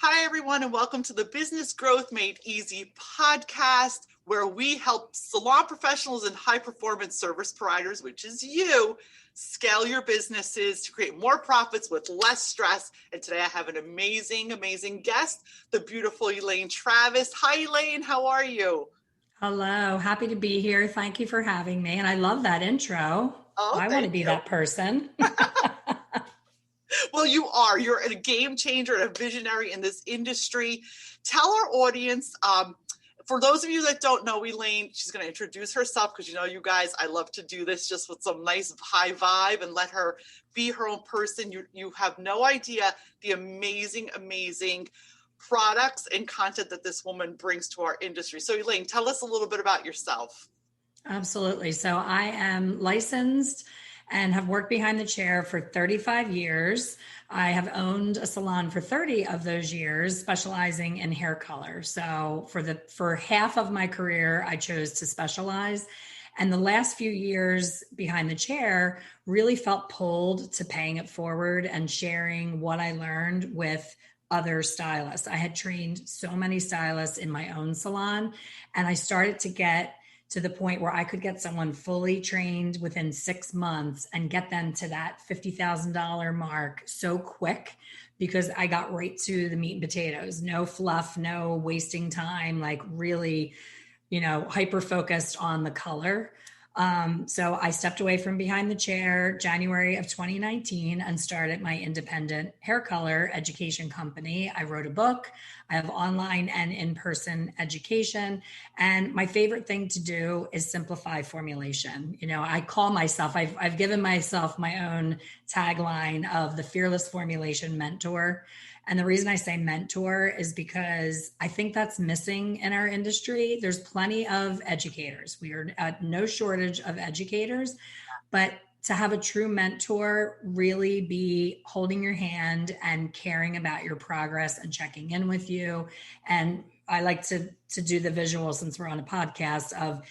Hi, everyone, and welcome to the Business Growth Made Easy podcast, where we help salon professionals and high-performance service providers, which is you, scale your businesses to create more profits with less stress. And today I have an amazing, amazing guest, the beautiful Elaine Travis. Hi, Elaine. How are you? Hello, happy to be here. Thank you for having me. And I love that intro. Oh, I want to thank be you. that person. Well, you are. You're a game changer and a visionary in this industry. Tell our audience, for those of you that don't know Elaine, she's going to introduce herself because you guys, I love to do this just with some nice high vibe and let her be her own person. You have no idea the amazing, amazing products and content that this woman brings to our industry. So Elaine, tell us a little bit about yourself. Absolutely. So I am licensed and have worked behind the chair for 35 years. I have owned a salon for 30 of those years, specializing in hair color. So for half of my career, I chose to specialize. And the last few years behind the chair really felt pulled to paying it forward and sharing what I learned with other stylists. I had trained so many stylists in my own salon, and I started to get to the point where I could get someone fully trained within 6 months and get them to that $50,000 mark so quick because I got right to the meat and potatoes. No fluff, no wasting time, like really, hyper focused on the color. So I stepped away from behind the chair January of 2019 and started my independent hair color education company. I wrote a book. I have online and in-person education. And my favorite thing to do is simplify formulation. I call myself, I've given myself my own tagline of the fearless formulation mentor. And the reason I say mentor is because I think that's missing in our industry. There's plenty of educators. We are at no shortage of educators, but to have a true mentor really be holding your hand and caring about your progress and checking in with you. And I like to do the visual, since we're on a podcast, of,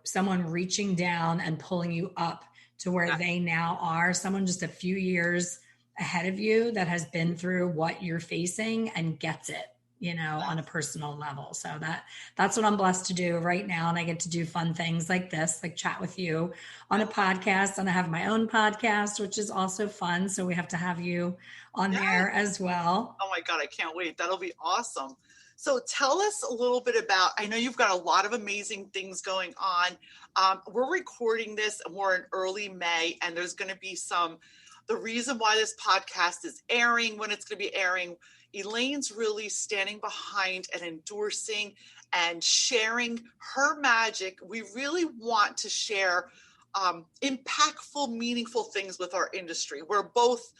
someone reaching down and pulling you up to where they now are, someone just a few years ahead of you that has been through what you're facing and gets it, on a personal level. So that's what I'm blessed to do right now. And I get to do fun things like this, like chat with you on a podcast. And I have my own podcast, which is also fun. So we have to have you on there as well. Oh my God, I can't wait. That'll be awesome. So tell us a little bit about, I know you've got a lot of amazing things going on. We're recording this and we're in early May, and there's going to be the reason why this podcast is airing, when it's going to be airing, Elaine's really standing behind and endorsing and sharing her magic. We really want to share impactful, meaningful things with our industry. We're both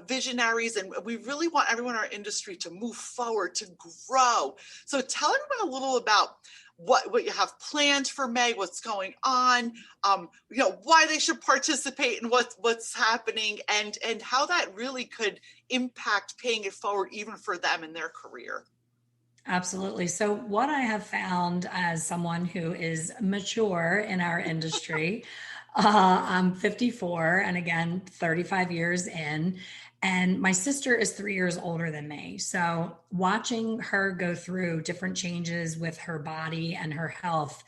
visionaries, and we really want everyone in our industry to move forward, to grow. So tell everyone a little about what you have planned for May, what's going on, why they should participate and what's happening, and how that really could impact paying it forward even for them in their career. Absolutely. So what I have found as someone who is mature in our industry, I'm 54 and again, 35 years in, and my sister is 3 years older than me. So watching her go through different changes with her body and her health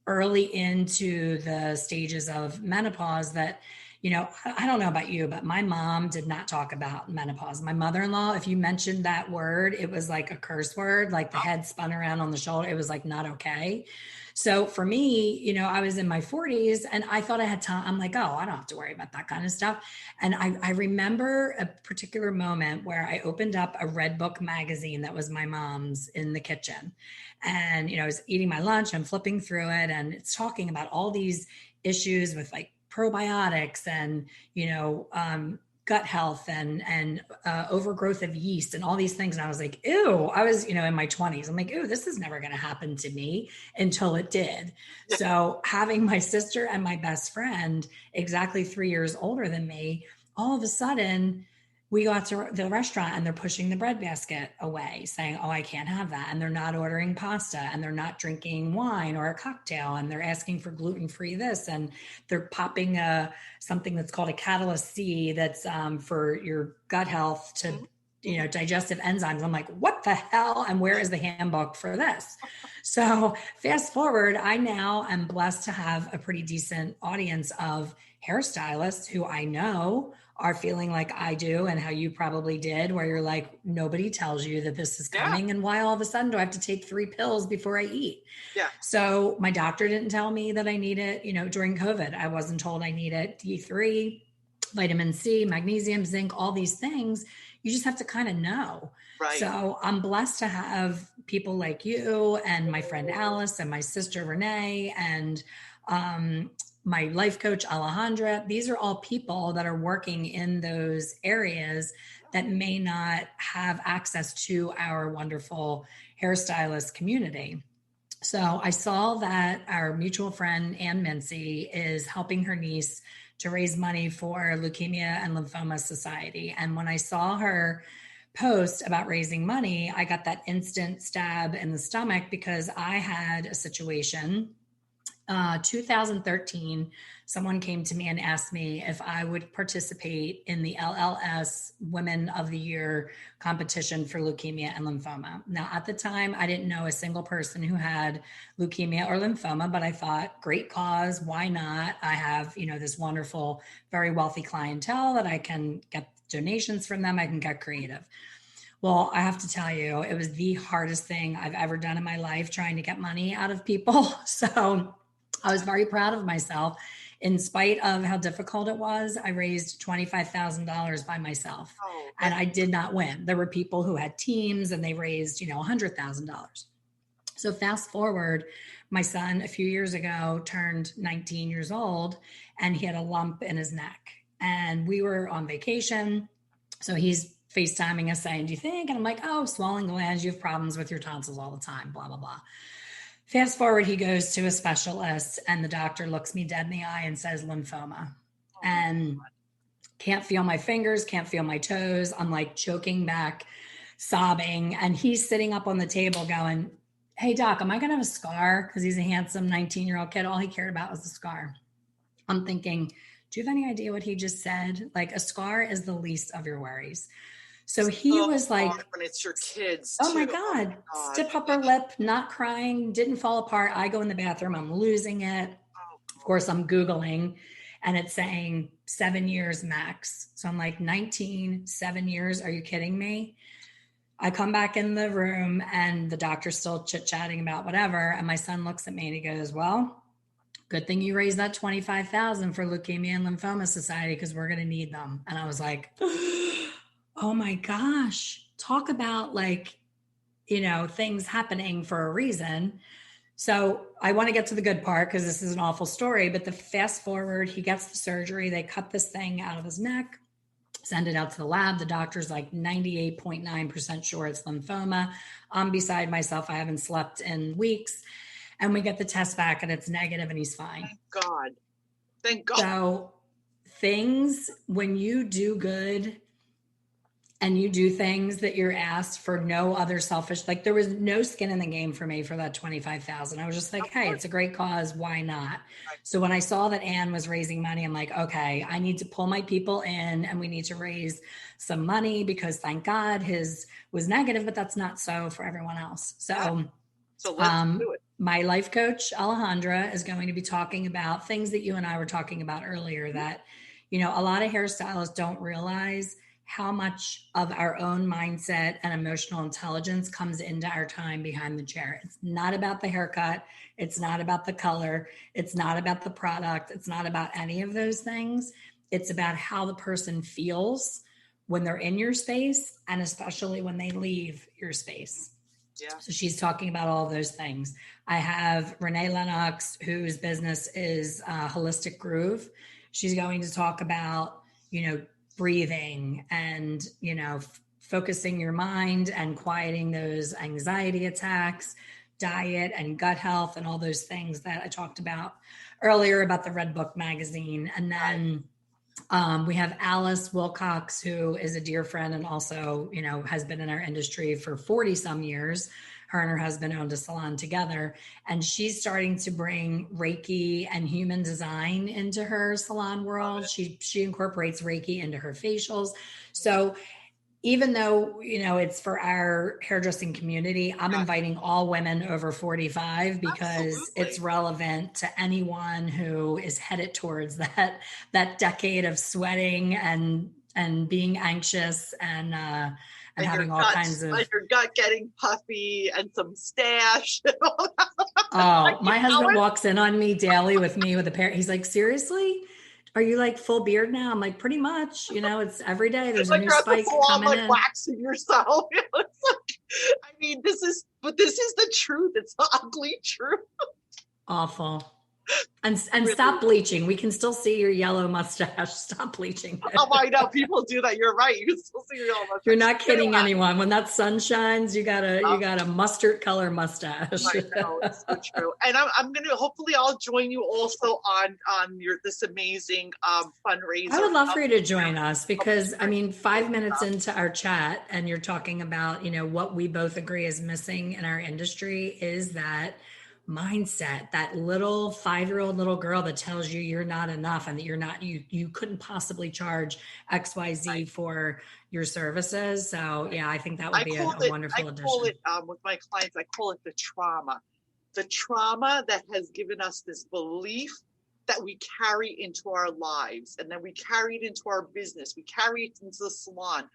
early into the stages of menopause that, I don't know about you, but my mom did not talk about menopause. My mother-in-law, if you mentioned that word, it was like a curse word, like the head spun around on the shoulder. It was like not okay. So for me, I was in my 40s and I thought I had time. I'm like, oh, I don't have to worry about that kind of stuff. And I remember a particular moment where I opened up a Red Book magazine that was my mom's in the kitchen. And, I was eating my lunch, I'm flipping through it, and it's talking about all these issues with like probiotics and, gut health and overgrowth of yeast and all these things. And I was like, ew, I was, in my 20s. I'm like, ew, this is never going to happen to me, until it did. So having my sister and my best friend, exactly 3 years older than me, all of a sudden we got to the restaurant and they're pushing the bread basket away saying, oh, I can't have that. And they're not ordering pasta and they're not drinking wine or a cocktail. And they're asking for gluten-free this. And they're popping something that's called a Catalyst C that's for your gut health to digestive enzymes. I'm like, what the hell? And where is the handbook for this? So fast forward, I now am blessed to have a pretty decent audience of hairstylists who I know are feeling like I do and how you probably did, where you're like, nobody tells you that this is coming. Yeah. And why all of a sudden do I have to take 3 pills before I eat? Yeah. So my doctor didn't tell me that I need it, during COVID. I wasn't told I needed D3, vitamin C, magnesium, zinc, all these things. You just have to kind of know. Right. So I'm blessed to have people like you and my friend Alice and my sister Renee and my life coach Alejandra. These are all people that are working in those areas that may not have access to our wonderful hairstylist community. So I saw that our mutual friend Ann Mincy is helping her niece to raise money for Leukemia and Lymphoma Society. And when I saw her post about raising money, I got that instant stab in the stomach because I had a situation. 2013, someone came to me and asked me if I would participate in the LLS Women of the Year competition for leukemia and lymphoma. Now, at the time, I didn't know a single person who had leukemia or lymphoma, but I thought, great cause, why not? I have, this wonderful, very wealthy clientele that I can get donations from them. I can get creative. Well, I have to tell you, it was the hardest thing I've ever done in my life, trying to get money out of people. So I was very proud of myself. In spite of how difficult it was, I raised $25,000 by myself, and I did not win. There were people who had teams and they raised, $100,000. So fast forward, my son a few years ago turned 19 years old and he had a lump in his neck, and we were on vacation. So he's FaceTiming us saying, do you think? And I'm like, oh, swollen glands, you have problems with your tonsils all the time, blah, blah, blah. Fast forward, he goes to a specialist and the doctor looks me dead in the eye and says lymphoma. And can't feel my fingers, can't feel my toes. I'm like choking back, sobbing. And he's sitting up on the table going, hey, doc, am I going to have a scar? Because he's a handsome 19-year-old kid. All he cared about was the scar. I'm thinking, do you have any idea what he just said? Like, a scar is the least of your worries. So he was like, when it's your kids. Oh my God, stiff upper lip, not crying, didn't fall apart. I go in the bathroom, I'm losing it. Of course, I'm Googling and it's saying 7 years max. So I'm like, 19, 7 years. Are you kidding me? I come back in the room and the doctor's still chit-chatting about whatever. And my son looks at me and he goes, well, good thing you raised that $25,000 for Leukemia and Lymphoma Society, because we're going to need them. And I was like, oh my gosh, talk about things happening for a reason. So I want to get to the good part because this is an awful story, but the fast forward, he gets the surgery. They cut this thing out of his neck, send it out to the lab. The doctor's like 98.9% sure it's lymphoma. I'm beside myself. I haven't slept in weeks. And we get the test back and it's negative and he's fine. Thank God. So things, when you do good and you do things that you're asked for no other selfish, like there was no skin in the game for me for that 25,000. I was just like, hey, it's a great cause. Why not? So when I saw that Anne was raising money, I'm like, okay, I need to pull my people in and we need to raise some money, because thank God his was negative, but that's not so for everyone else. So let's do it. My life coach, Alejandra, is going to be talking about things that you and I were talking about earlier, that, a lot of hairstylists don't realize how much of our own mindset and emotional intelligence comes into our time behind the chair. It's not about the haircut. It's not about the color. It's not about the product. It's not about any of those things. It's about how the person feels when they're in your space, and especially when they leave your space. Yeah. So she's talking about all those things. I have Renee Lennox, whose business is Holistic Groove. She's going to talk about, breathing and, focusing your mind and quieting those anxiety attacks, diet and gut health, and all those things that I talked about earlier about the Red Book magazine. And then we have Alice Wilcox, who is a dear friend and also, has been in our industry for 40 some years. Her and her husband owned a salon together, and she's starting to bring Reiki and human design into her salon world. She incorporates Reiki into her facials. So even though, it's for our hairdressing community, I'm Yeah, inviting all women over 45 because it's absolutely. relevant to anyone who is headed towards that decade of sweating and being anxious and And having all kinds of. your gut getting puffy and some stash and all that. I Oh, keep my husband going. walks in on me daily with a pair. He's like, seriously? Are you like full beard now? I'm like, pretty much, it's every day. There's a Like new you're at the spike salon, coming like in. waxing yourself. It's like, I mean, this is the truth. It's the ugly truth. Awful. And Really. stop bleaching. We can still see your yellow mustache. Stop bleaching Oh, it. I know people do that. You're right. You can still see your own You're mustache. not kidding Anyway, anyone. When that sun shines, you got a mustard color mustache. I know it's so true, and I'm gonna hopefully I'll join you also on your this amazing I fundraiser would love up for you to join us up because I mean, good 5 minutes stuff. into our chat, and you're talking about, what we both agree is missing in our industry is that mindset, that little 5-year-old little girl that tells you you're not enough and that you couldn't possibly charge Right, XYZ for your services. So right. yeah, I think that would be a I wonderful call addition. it with my clients. I call it the trauma that has given us this belief that we carry into our lives, and then we carry it into our business. We carry it into the salon,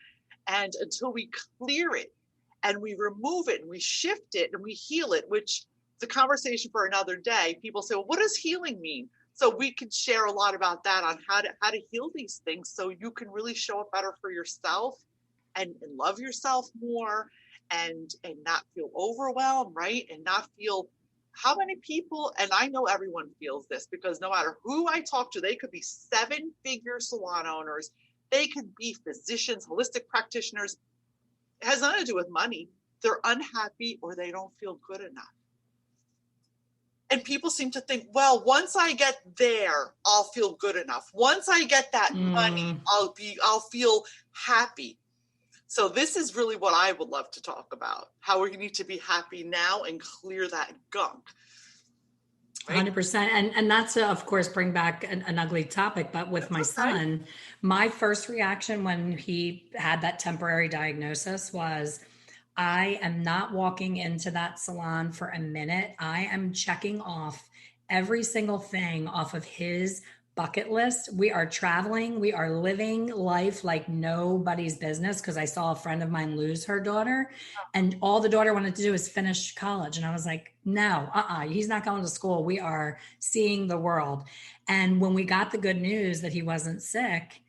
and until we clear it and we remove it and we shift it and we heal it, which is a conversation for another day. People say, well, what does healing mean? So we can share a lot about that on how to heal these things so you can really show up better for yourself and love yourself more and not feel overwhelmed, right? And not feel how many people, and I know everyone feels this because no matter who I talk to, they could be 7-figure salon owners, they could be physicians, holistic practitioners. It has nothing to do with money. They're unhappy or they don't feel good enough. And people seem to think, well, once I get there, I'll feel good enough. Once I get that money, Mm. I'll feel happy. So this is really what I would love to talk about, how we need to be happy now and clear that gunk, right? 100%. And not to, of course, bring back an ugly topic, but with That's my okay. son, my first reaction when he had that temporary diagnosis was, I am not walking into that salon for a minute. I am checking off every single thing off of his bucket list. We are traveling. We are living life like nobody's business because I saw a friend of mine lose her daughter, and all the daughter wanted to do is finish college. And I was like, no, he's not going to school. We are seeing the world. And when we got the good news that he wasn't sick,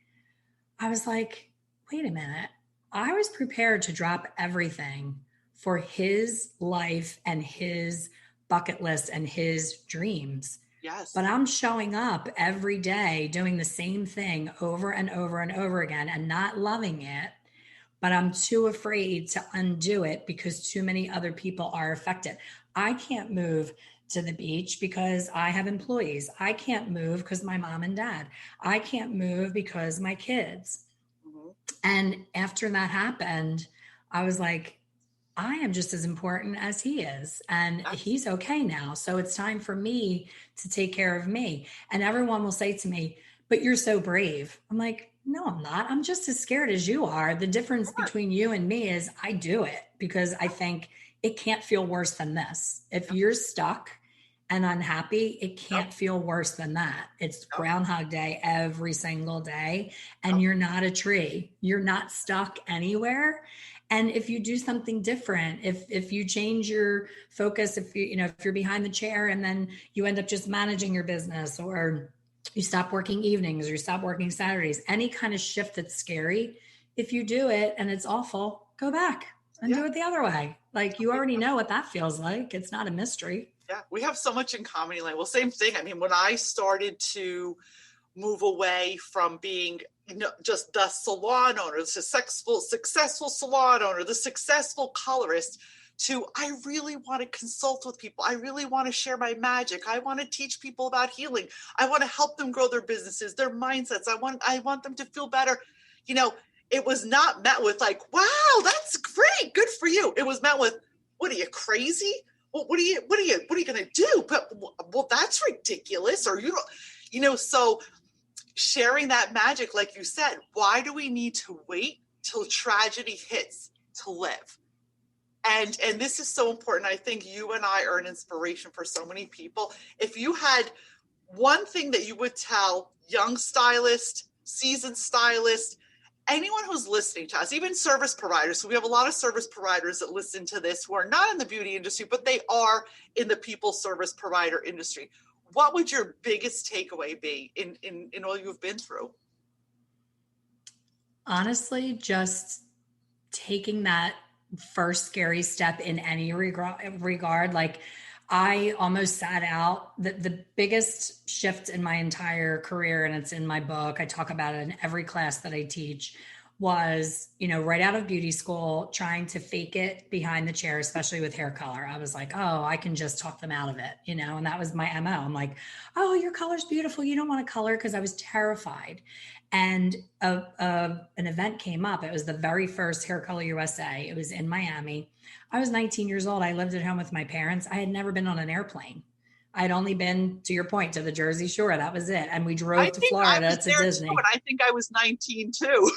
I was like, wait a minute. I was prepared to drop everything for his life and his bucket list and his dreams. But Yes. I'm showing up every day doing the same thing over and over and over again and not loving it. But I'm too afraid to undo it because too many other people are affected. I can't move to the beach because I have employees. I can't move because my mom and dad. I can't move because my kids. Mm-hmm. And after that happened, I was like, I am just as important as he is. And Yes. he's okay now. So it's time for me to take care of me. And everyone will say to me, but you're so brave. I'm like, no, I'm not. I'm just as scared as you are. The difference Sure. between you and me is I do it because I think it can't feel worse than this. If Yep. you're stuck and unhappy, it Yep. can't feel worse than that. It's Yep. Groundhog Day every single day. And Yep. you're not a tree, you're not stuck anywhere. And if you do something different, if you change your focus, if you're behind the chair and then you end up just managing your business, or you stop working evenings or you stop working Saturdays, any kind of shift that's scary, if you do it and it's awful, go back and Yeah. do it the other way. Like, you already know what that feels like. It's not a mystery. Yeah. We have so much in common. Like, well, same thing. I mean, when I started to move away from being just the salon owner, the successful salon owner, the successful colorist, to I really want to consult with people. I really want to share my magic. I want to teach people about healing. I want to help them grow their businesses, their mindsets. I want them to feel better. You know, it was not met with like, wow, that's great, good for you. It was met with, what are you, crazy? Well, what are you going to do? But well, that's ridiculous. Or so sharing that magic, like you said, why do we need to wait till tragedy hits to live. And this is so important. I think you and I are an inspiration for so many people. If you had one thing that you would tell young stylists, seasoned stylists, anyone who's listening to us, even service providers. So we have a lot of service providers that listen to this who are not in the beauty industry, but they are in the people service provider industry. What would your biggest takeaway be in all you've been through? Honestly, just taking that first scary step in any regard. Like, I almost sat out the biggest shift in my entire career, and it's in my book. I talk about it in every class that I teach, was, right out of beauty school, trying to fake it behind the chair, especially with hair color. I was like, oh, I can just talk them out of it, and that was my MO. I'm like, oh, your color's beautiful. You don't want to color, because I was terrified. And an event came up. It was the very first Hair Color USA. It was in Miami. I was 19 years old. I lived at home with my parents. I had never been on an airplane. I'd only been, to your point, to the Jersey Shore. That was it. And we drove to Florida to Disney. And I think I was 19 too.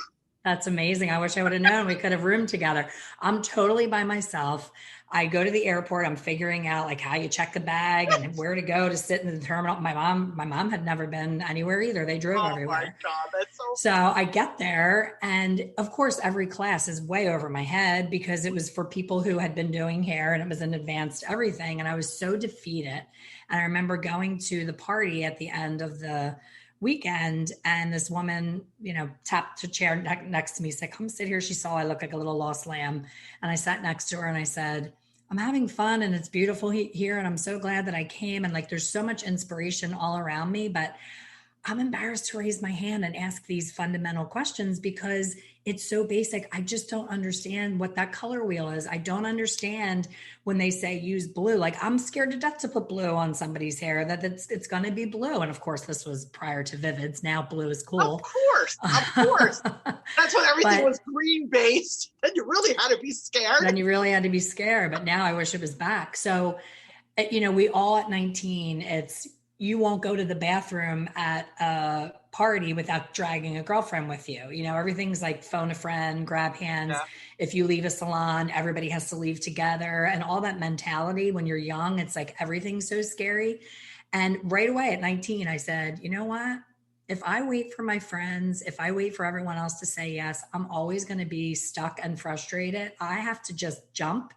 That's amazing. I wish I would have known. We could have roomed together. I'm totally by myself. I go to the airport. I'm figuring out like how you check the bag and where to go to sit in the terminal. My mom had never been anywhere either. They drove everywhere. My God, that's so I get there, and of course, every class is way over my head because it was for people who had been doing hair, and it was an advanced everything. And I was so defeated. And I remember going to the party at the end of the weekend, and this woman, tapped a chair next to me, said, come sit here. She saw I looked like a little lost lamb. And I sat next to her and I said, I'm having fun and it's beautiful here. And I'm so glad that I came. And like, there's so much inspiration all around me, but I'm embarrassed to raise my hand and ask these fundamental questions because it's so basic. I just don't understand what that color wheel is. I don't understand when they say use blue. Like, I'm scared to death to put blue on somebody's hair, that it's going to be blue. And of course, this was prior to Vivids. Now blue is cool. Of course. That's when everything was green based. And you really had to be scared. But now I wish it was back. So, we all at 19, you won't go to the bathroom at a party without dragging a girlfriend with you. Everything's like phone a friend, grab hands. Yeah. If you leave a salon, everybody has to leave together, and all that mentality when you're young, it's like everything's so scary. And right away at 19, I said, you know what? If I wait for my friends, if I wait for everyone else to say yes, I'm always going to be stuck and frustrated. I have to just jump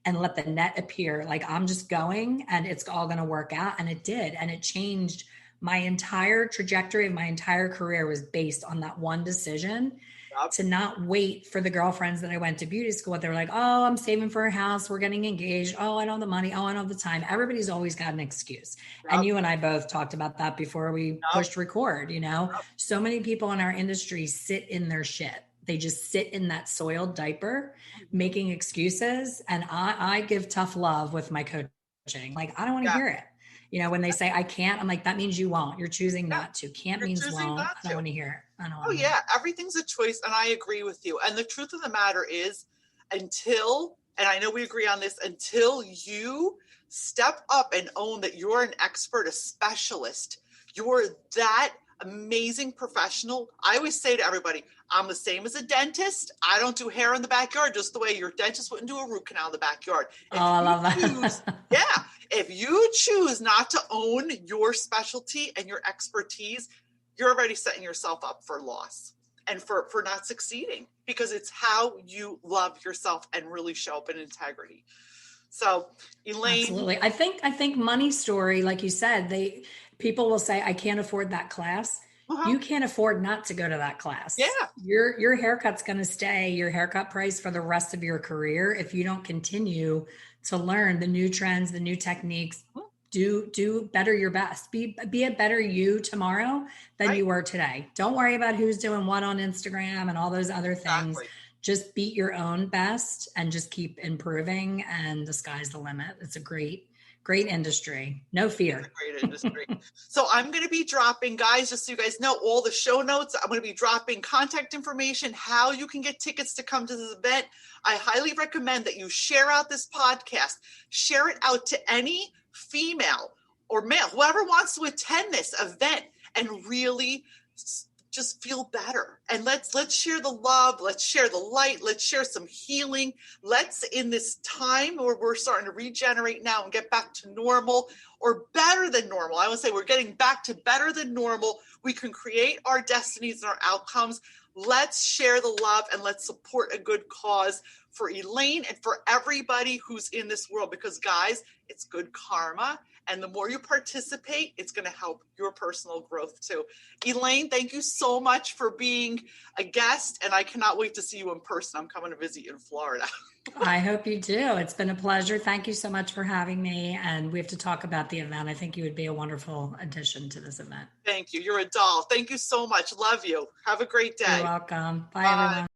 and let the net appear. Like, I'm just going and it's all going to work out. And it did. And it changed my entire trajectory of my entire career was based on that one decision. Yep. To not wait for the girlfriends that I went to beauty school with. They were like, oh, I'm saving for a house. We're getting engaged. Oh, I don't have the money. Oh, I don't have the time. Everybody's always got an excuse. Yep. And you and I both talked about that before we pushed record, Yep. So many people in our industry sit in their shit. They just sit in that soiled diaper making excuses. And I give tough love with my coaching. Like, I don't want to hear it. When they say I can't, I'm like, that means you won't. You're choosing not to. Can't means won't. I don't want to hear it. Everything's a choice. And I agree with you. And the truth of the matter is, and I know we agree on this, until you step up and own that you're an expert, a specialist, you're that amazing professional. I always say to everybody, I'm the same as a dentist. I don't do hair in the backyard, just the way your dentist wouldn't do a root canal in the backyard. I love that. If you choose not to own your specialty and your expertise, you're already setting yourself up for loss and for not succeeding, because it's how you love yourself and really show up in integrity. So, Elaine. Absolutely. I think money story, like you said, people will say, I can't afford that class. Uh-huh. You can't afford not to go to that class. Yeah. Your haircut's going to stay your haircut price for the rest of your career if you don't continue to learn the new trends, the new techniques. Do better your best. Be a better you tomorrow than you were today. Don't worry about who's doing what on Instagram and all those other things. Exactly. Just beat your own best and just keep improving, and the sky's the limit. It's a great industry. No fear. It's a great industry. So I'm going to be dropping, guys, just so you guys know, all the show notes. I'm going to be dropping contact information, how you can get tickets to come to this event. I highly recommend that you share out this podcast, share it out to any female or male, whoever wants to attend this event, and really just feel better. And let's share the love, let's share the light, let's share some healing. Let's, in this time where we're starting to regenerate now and get back to normal or better than normal. I would say we're getting back to better than normal. We can create our destinies and our outcomes. Let's share the love and let's support a good cause for Elaine and for everybody who's in this world, because guys, it's good karma. And the more you participate, it's going to help your personal growth too. Elaine, thank you so much for being a guest. And I cannot wait to see you in person. I'm coming to visit you in Florida. I hope you do. It's been a pleasure. Thank you so much for having me. And we have to talk about the event. I think you would be a wonderful addition to this event. Thank you. You're a doll. Thank you so much. Love you. Have a great day. You're welcome. Bye, Bye. everyone.